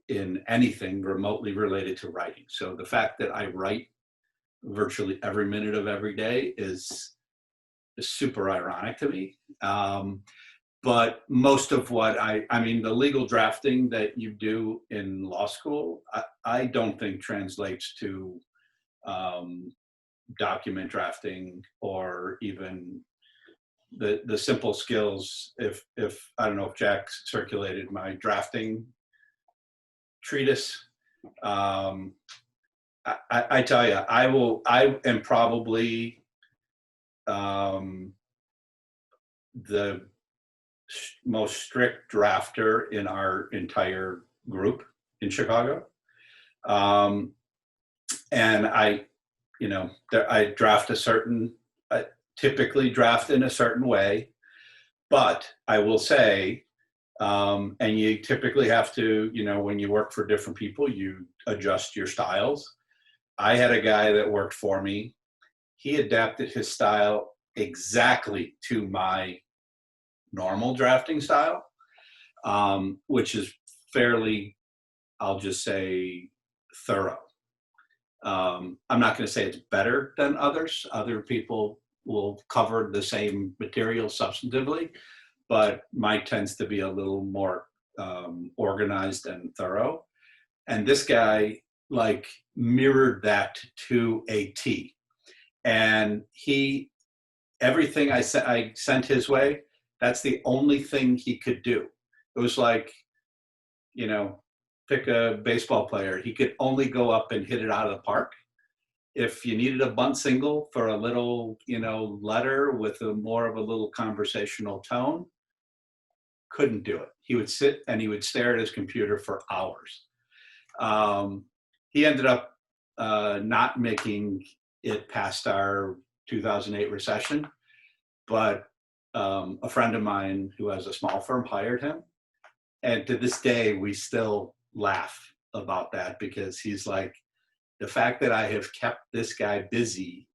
in anything remotely related to writing. So the fact that I write virtually every minute of every day is super ironic to me. But most of what I mean, the legal drafting that you do in law school, I don't think translates to document drafting or even the simple skills. If I don't know if Jack circulated my drafting treatise. I tell you, I am probably the most strict drafter in our entire group in Chicago. And I draft I typically draft in a certain way, but I will say, and you typically have to, you know, when you work for different people, you adjust your styles. I had a guy that worked for me. He adapted his style exactly to my normal drafting style, which is fairly, I'll just say, thorough. I'm not going to say it's better than others. Other people will cover the same material substantively, but mine tends to be a little more organized and thorough. And this guy like mirrored that to a T. And everything I sent his way, that's the only thing he could do. It was like, you know, pick a baseball player. He could only go up and hit it out of the park. If you needed a bunt single for a little, you know, letter with more of a little conversational tone, couldn't do it. He would sit and he would stare at his computer for hours. He ended up not making it past our 2008 recession, but a friend of mine who has a small firm hired him. And to this day, we still laugh about that because he's like, the fact that I have kept this guy busy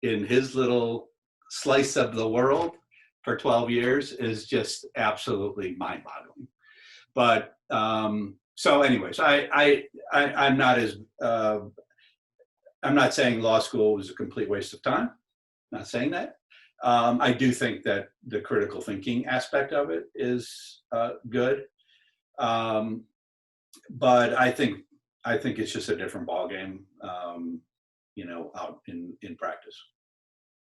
in his little slice of the world for 12 years is just absolutely mind-boggling. But so anyways, I'm not as, I'm not saying law school was a complete waste of time. I'm not saying that. I do think that the critical thinking aspect of it is good. But I think it's just a different ballgame, you know, out in practice.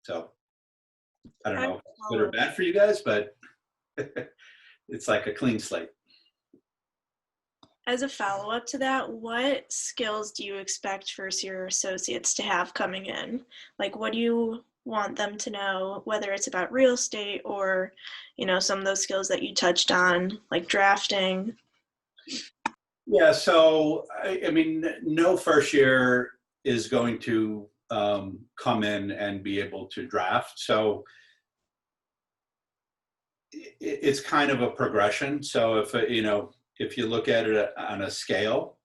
So I don't know if it's good or bad for you guys, but it's like a clean slate. As a follow-up to that, what skills do you expect first year associates to have coming in? Like, what do you want them to know, whether it's about real estate or, you know, some of those skills that you touched on, like drafting? Yeah, so I mean, no first year is going to come in and be able to draft. So it's kind of a progression. So if you look at it on a scale,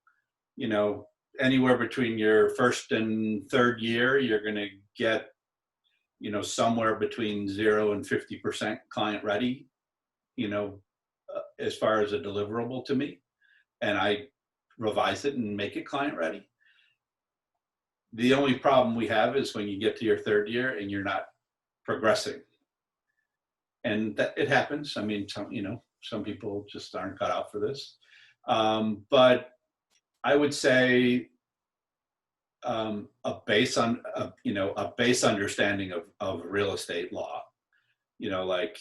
you know, anywhere between your first and third year, you're going to get, you know, somewhere between 0 and 50% client ready, you know, as far as a deliverable to me. And I revise it and make it client ready. The only problem we have is when you get to your third year and you're not progressing. And that it happens. I mean, some people just aren't cut out for this. But I would say a base understanding of real estate law. You know, like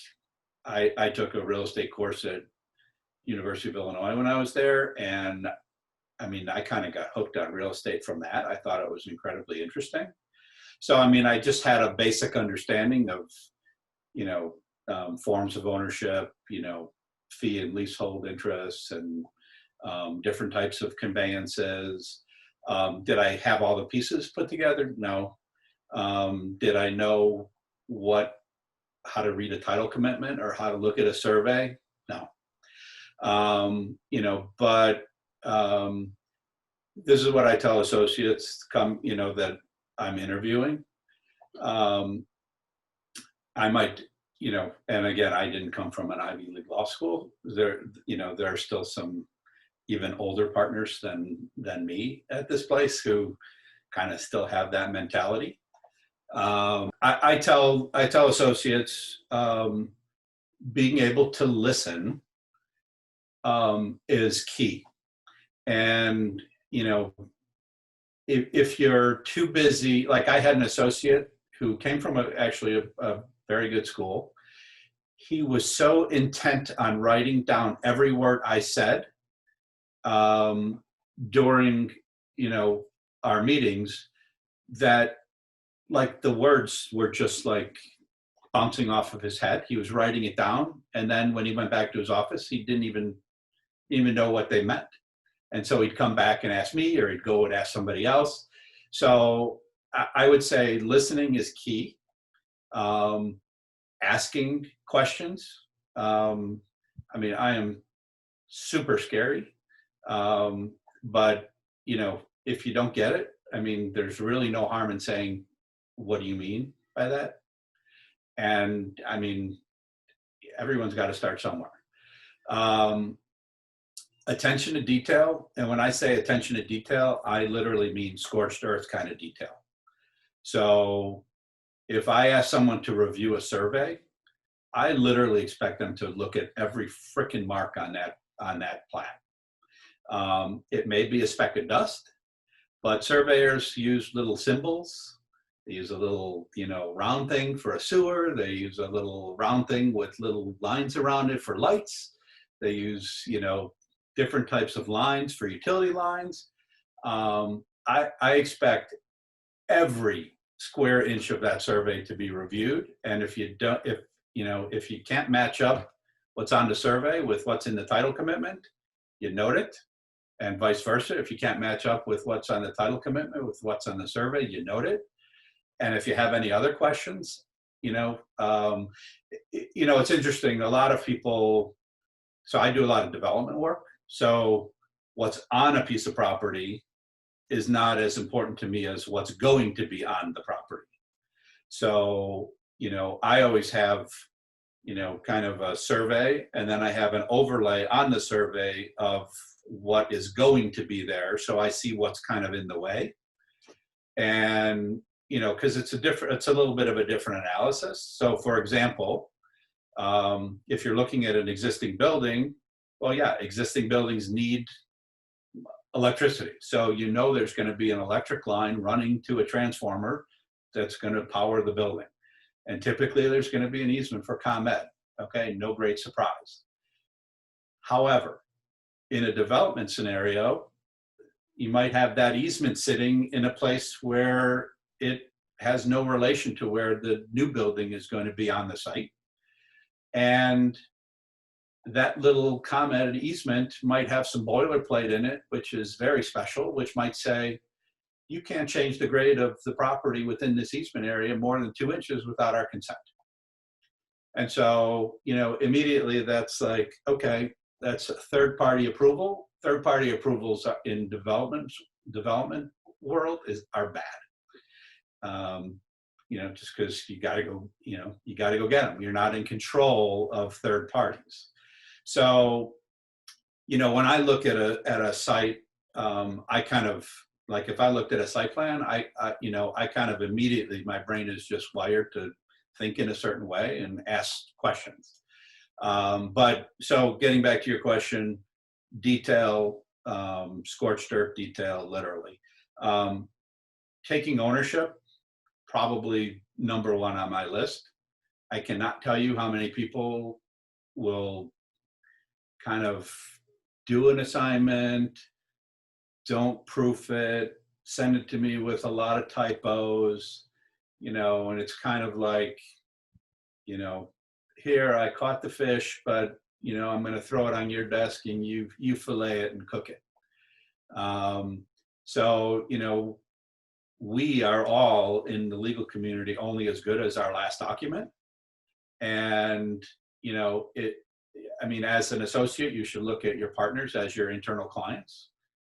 I took a real estate course at University of Illinois when I was there, and I mean, I kind of got hooked on real estate from that. I thought it was incredibly interesting. So, I mean, I just had a basic understanding of, you know, forms of ownership, you know, fee and leasehold interests and different types of conveyances. Did I have all the pieces put together? No. Did I know how to read a title commitment or how to look at a survey? No. But this is what I tell associates that I'm interviewing. I might, and again, I didn't come from an Ivy League law school. There are still some even older partners than me at this place who kind of still have that mentality. I tell associates being able to listen is key. And if you're too busy, like I had an associate who came from actually a very good school. He was so intent on writing down every word I said during our meetings that like the words were just like bouncing off of his head. He was writing it down, and then when he went back to his office, he didn't even know what they meant. And so he'd come back and ask me, or he'd go and ask somebody else. So I would say listening is key. Asking questions. I am super scary, but if you don't get it, there's really no harm in saying, what do you mean by that? And everyone's got to start somewhere. Attention to detail. And when I say attention to detail, I literally mean scorched earth kind of detail. So if I ask someone to review a survey, I literally expect them to look at every frickin' mark on that plat. It may be a speck of dust, but surveyors use little symbols. They use a little, round thing for a sewer. They use a little round thing with little lines around it for lights. They use, different types of lines for utility lines. I expect every square inch of that survey to be reviewed. And if you can't match up what's on the survey with what's in the title commitment, you note it, and vice versa. If you can't match up with what's on the title commitment with what's on the survey, you note it. And if you have any other questions, it's interesting. A lot of people, so I do a lot of development work. So what's on a piece of property is not as important to me as what's going to be on the property. So, I always have, kind of a survey, and then I have an overlay on the survey of what is going to be there. So I see what's kind of in the way. And, because it's a little bit of a different analysis. So for example, if you're looking at an existing building, well, yeah, existing buildings need electricity. So there's going to be an electric line running to a transformer that's going to power the building. And typically there's going to be an easement for ComEd. Okay, no great surprise. However, in a development scenario, you might have that easement sitting in a place where it has no relation to where the new building is going to be on the site. And that little ComEd easement might have some boilerplate in it, which is very special, which might say, you can't change the grade of the property within this easement area more than 2 inches without our consent. And so, immediately that's like, okay, that's a third-party approval. Third-party approvals in development world are bad. Just because you got to go, you got to go get them. You're not in control of third parties. So, when I look at a site, I kind of, like if I looked at a site plan, I kind of immediately, my brain is just wired to think in a certain way and ask questions. But so getting back to your question, detail, scorched earth detail, literally. Taking ownership, probably number one on my list. I cannot tell you how many people will kind of do an assignment, don't proof it, send it to me with a lot of typos, and it's kind of like, here, I caught the fish, but, I'm going to throw it on your desk and you fillet it and cook it. So, we are all in the legal community only as good as our last document. And, as an associate, you should look at your partners as your internal clients.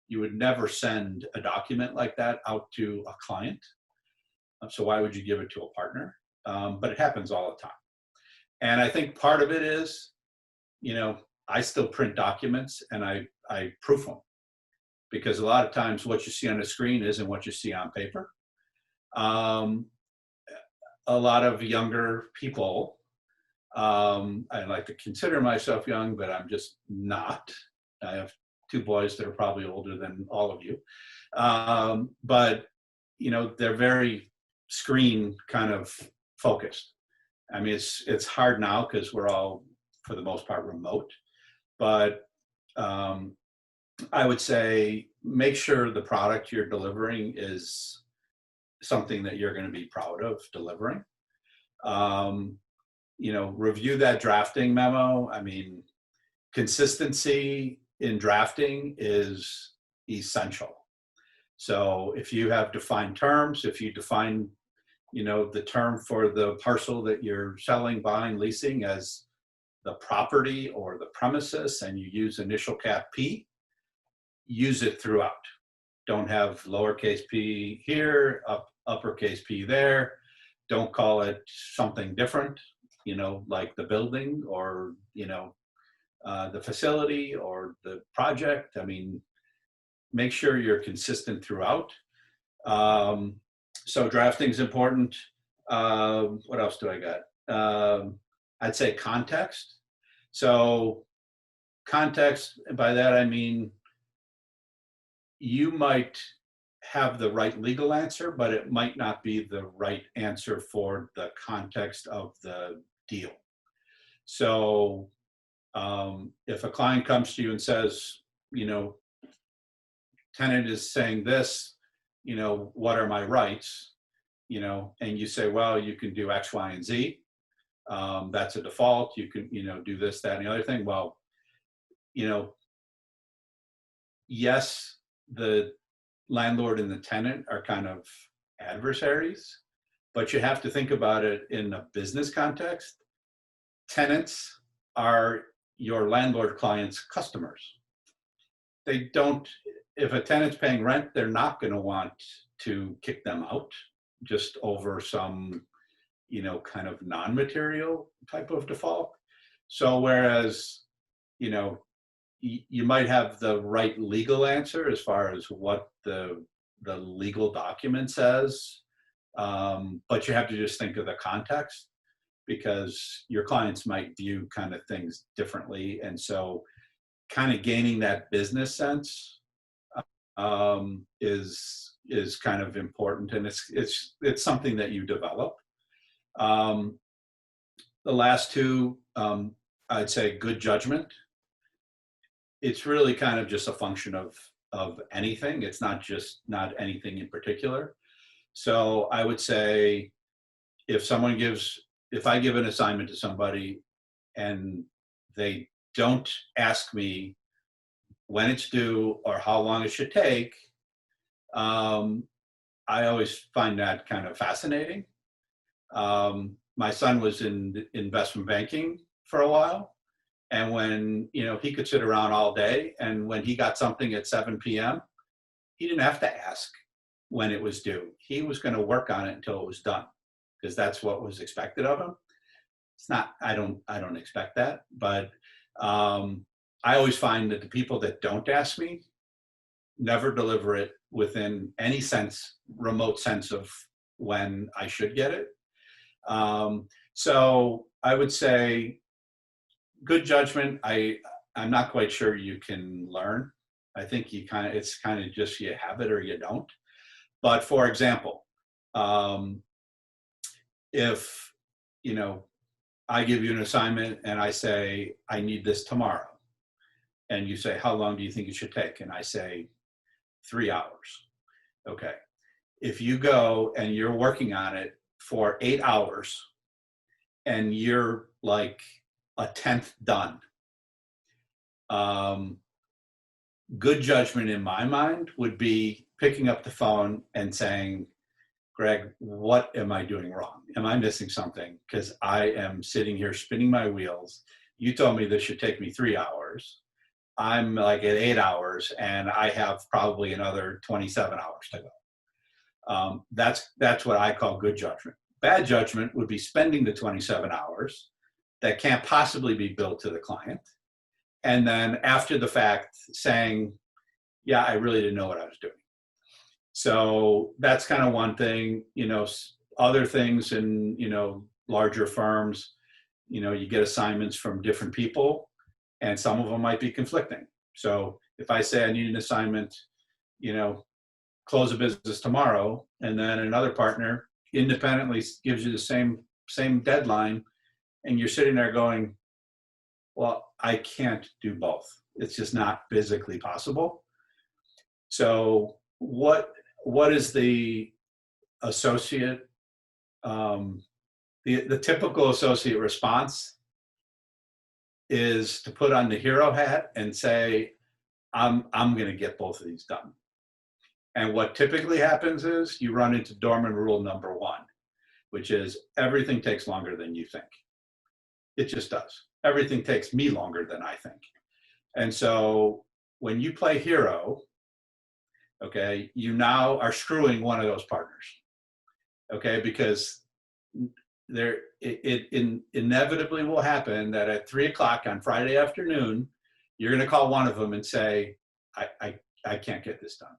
You would never send a document like that out to a client. So why would you give it to a partner? But it happens all the time. And I think part of it is, I still print documents and I proof them, because a lot of times what you see on the screen isn't what you see on paper. A lot of younger people, I like to consider myself young, but I'm just not. I have two boys that are probably older than all of you. But, they're very screen kind of focused. I mean, it's hard now because we're all, for the most part, remote. But I would say make sure the product you're delivering is something that you're going to be proud of delivering. Review that drafting memo. I mean, consistency in drafting is essential. So if you have defined terms, if you define, the term for the parcel that you're selling, buying, leasing as the property or the premises, and you use initial cap P, use it throughout. Don't have lowercase p here, uppercase P there. Don't call it something different, like the building or, the facility or the project. I mean, make sure you're consistent throughout. So drafting is important. What else do I got? I'd say context. So context, by that I mean, you might have the right legal answer, but it might not be the right answer for the context of the deal. So if a client comes to you and says, tenant is saying this, what are my rights? And you say, well, you can do X, Y, and Z. That's a default. You can, do this, that, and the other thing. Well, yes, the landlord and the tenant are kind of adversaries, but you have to think about it in a business context. Tenants are your landlord clients' customers. They don't, if a tenant's paying rent, they're not going to want to kick them out just over some, kind of non-material type of default. So whereas, you might have the right legal answer as far as what the legal document says, but you have to just think of the context, because your clients might view kind of things differently. And so kind of gaining that business sense is kind of important, and it's something that you develop. The last two, I'd say good judgment. It's really kind of just a function of anything. It's not anything in particular. So I would say if I give an assignment to somebody and they don't ask me when it's due or how long it should take, I always find that kind of fascinating. My son was in investment banking for a while. And when, he could sit around all day, and when he got something at 7 p.m., he didn't have to ask when it was due. He was going to work on it until it was done, because that's what was expected of him. It's not, I don't expect that, but I always find that the people that don't ask me never deliver it within any remote sense of when I should get it. So I would say good judgment. I'm not quite sure you can learn. I think it's kind of just you have it or you don't. But for example, if, I give you an assignment and I say, I need this tomorrow. And you say, how long do you think it should take? And I say, 3 hours. Okay. If you go and you're working on it for 8 hours and you're like a 10th done, good judgment in my mind would be picking up the phone and saying, Greg, what am I doing wrong? Am I missing something? Because I am sitting here spinning my wheels. You told me this should take me 3 hours. I'm like at 8 hours, and I have probably another 27 hours to go. That's what I call good judgment. Bad judgment would be spending the 27 hours that can't possibly be billed to the client, and then after the fact saying, yeah, I really didn't know what I was doing. So that's kind of one thing. Other things in, larger firms, you get assignments from different people, and some of them might be conflicting. So if I say I need an assignment, close a business tomorrow, and then another partner independently gives you the same deadline, and you're sitting there going, well, I can't do both. It's just not physically possible. So what is the associate, the typical associate response is to put on the hero hat and say, I'm going to get both of these done. And what typically happens is you run into Dorman rule number 1, which is everything takes longer than you think. It just does. Everything takes me longer than I think. And so when you play hero, okay, you now are screwing one of those partners, okay, because it inevitably will happen that at 3 o'clock on Friday afternoon, you're going to call one of them and say, I can't get this done.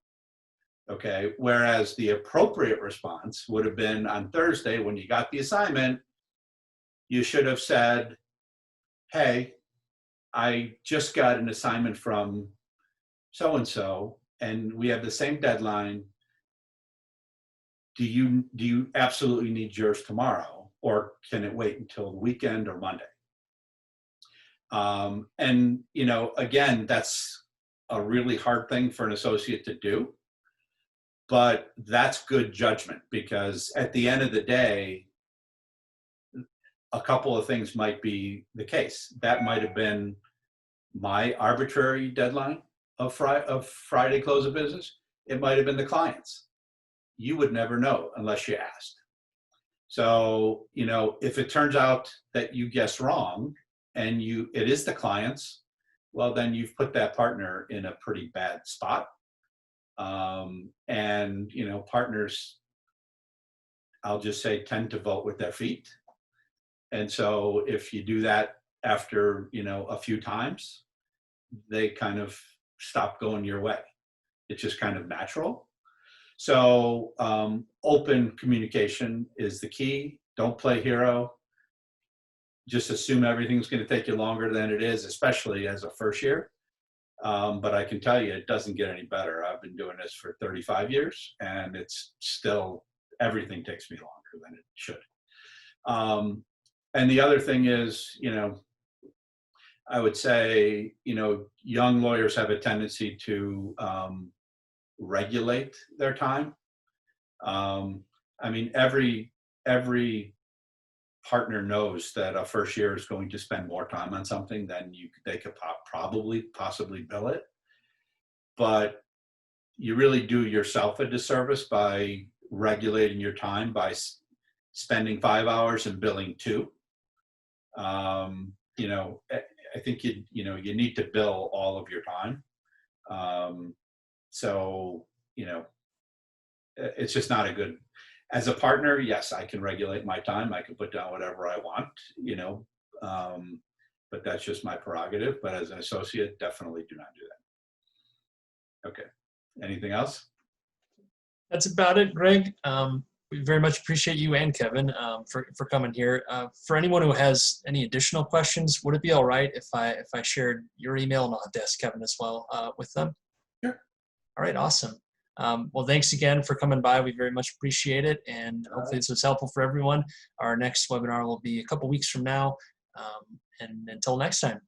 Okay, whereas the appropriate response would have been on Thursday when you got the assignment, you should have said, hey, I just got an assignment from so-and-so, and we have the same deadline. Do you absolutely need yours tomorrow, or can it wait until the weekend or Monday? And again, that's a really hard thing for an associate to do, but that's good judgment, because at the end of the day, a couple of things might be the case. That might have been my arbitrary deadline of Friday close of business. It might have been the client's. You would never know unless you asked. So, if it turns out that you guess wrong and it is the client's, well, then you've put that partner in a pretty bad spot. And, partners, I'll just say, tend to vote with their feet. And so if you do that after, a few times, they kind of stop going your way. It's just kind of natural. So open communication is the key. Don't play hero. Just assume everything's going to take you longer than it is, especially as a first year. But I can tell you, it doesn't get any better. I've been doing this for 35 years, and it's still, everything takes me longer than it should. And the other thing is, I would say, young lawyers have a tendency to regulate their time. Every partner knows that a first year is going to spend more time on something than they could possibly bill it. But you really do yourself a disservice by regulating your time by spending 5 hours and billing 2. I think you need to bill all of your time. It's just not a good. As a partner, yes, I can regulate my time. I can put down whatever I want, but that's just my prerogative. But as an associate, definitely do not do that. Okay. Anything else? That's about it, Greg. We very much appreciate you and Kevin for coming here. For anyone who has any additional questions, would it be all right if I shared your email, and I'll have to ask Kevin as well with them? Sure. All right, awesome. Well, thanks again for coming by. We very much appreciate it, and hopefully this was helpful for everyone. Our next webinar will be a couple weeks from now, and until next time.